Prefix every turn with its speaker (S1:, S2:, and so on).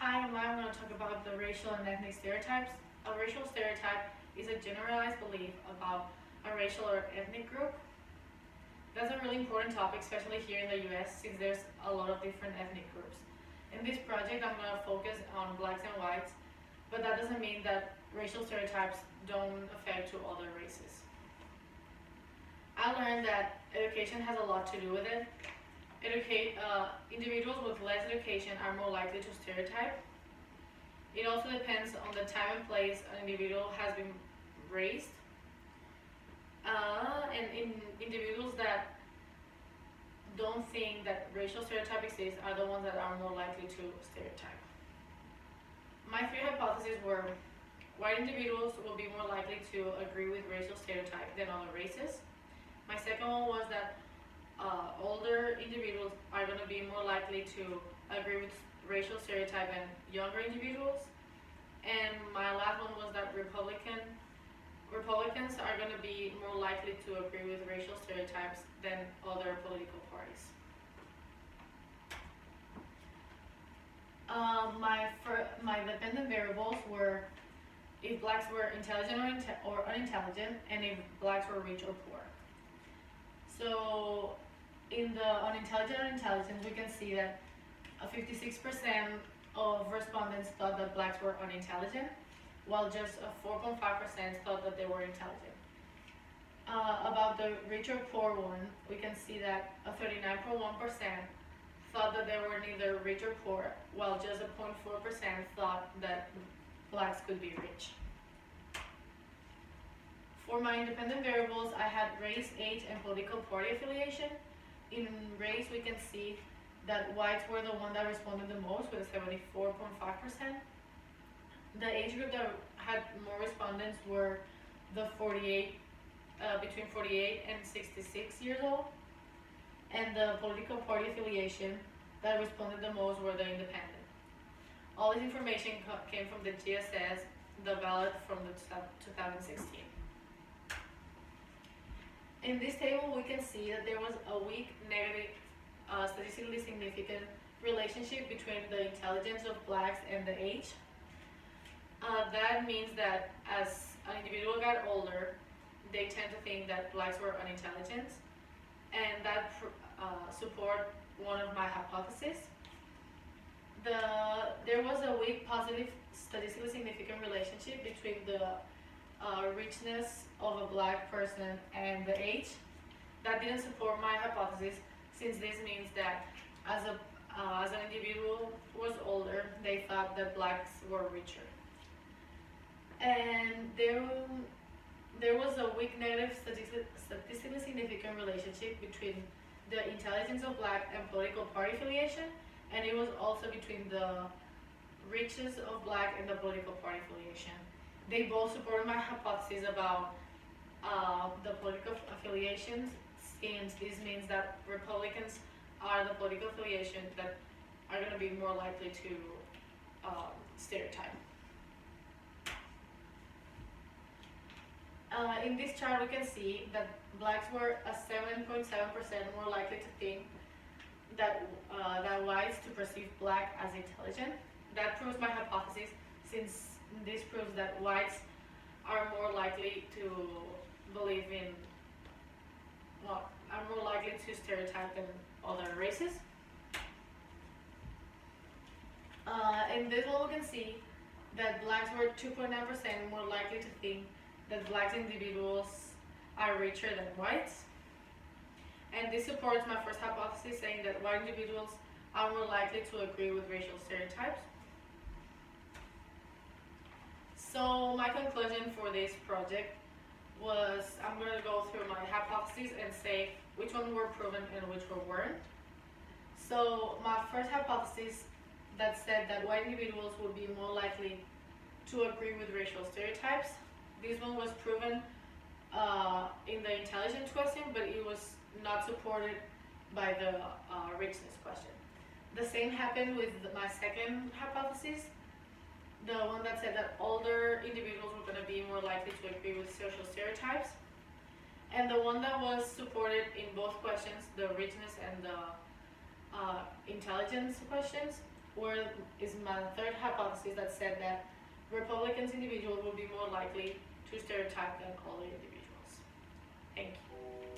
S1: Hi, I'm Laia. I'm going to talk about the racial and ethnic stereotypes. A racial stereotype is a generalized belief about a racial or ethnic group. That's a really important topic, especially here in the US, since there's a lot of different ethnic groups. In this project, I'm going to focus on blacks and whites, but that doesn't mean that racial stereotypes don't affect to other races. I learned that education has a lot to do with it. Individuals with less education are more likely to stereotype. It also depends on the time and place an individual has been raised. And in individuals that don't think that racial stereotype exists are the ones that are more likely to stereotype. My three hypotheses were white individuals will be more likely to agree with racial stereotype than other races. My second one was that older individuals are going to be more likely to agree with racial stereotype than younger individuals. And my last one was that Republicans are going to be more likely to agree with racial stereotypes than other political parties. My dependent variables were if blacks were intelligent or unintelligent, and if blacks were rich or poor. So in the unintelligent or intelligent, we can see that 56% of respondents thought that blacks were unintelligent, while just 4.5% thought that they were intelligent. About the rich or poor one, we can see that 39.1% thought that they were neither rich or poor, while just 0.4% thought that blacks could be rich. For my independent variables, I had race, age, and political party affiliation. In race, we can see that whites were the one that responded the most with 74.5%. The age group that had more respondents were the between 48 and 66 years old. And the political party affiliation that responded the most were the independent. All this information came from the GSS, the ballot from the 2016. In this table, we can see that there was a weak negative statistically significant relationship between the intelligence of blacks and the age. That means that as an individual got older, they tend to think that blacks were unintelligent, and that support one of my hypotheses. There was a weak positive statistically significant relationship between the richness of a black person and the age. That didn't support my hypothesis, since this means that as an individual was older, they thought that blacks were richer. And there was a weak negative statistically significant relationship between the intelligence of black and political party affiliation, and it was also between the riches of black and the political party affiliation. They both supported my hypothesis about the political affiliations, since this means that Republicans are the political affiliation that are going to be more likely to stereotype. In this chart, we can see that blacks were 7.7% more likely to think that whites to perceive black as intelligent. That proves my hypothesis, since this proves that whites are more likely to believe in, are more likely to stereotype than other races. In this one, we can see that blacks were 2.9% more likely to think that black individuals are richer than whites. And this supports my first hypothesis, saying that white individuals are more likely to agree with racial stereotypes. So my conclusion for this project was, I'm going to go through my hypotheses and say which ones were proven and which one weren't. So my first hypothesis that said that white individuals would be more likely to agree with racial stereotypes. This one was proven in the intelligence question, but it was not supported by the richness question. The same happened with my second hypothesis, the one that said that older individuals were going to be more likely to agree with social stereotypes. And the one that was supported in both questions, the richness and the intelligence questions, or is my third hypothesis that said that Republicans individuals will be more likely to stereotype than other individuals. Thank you.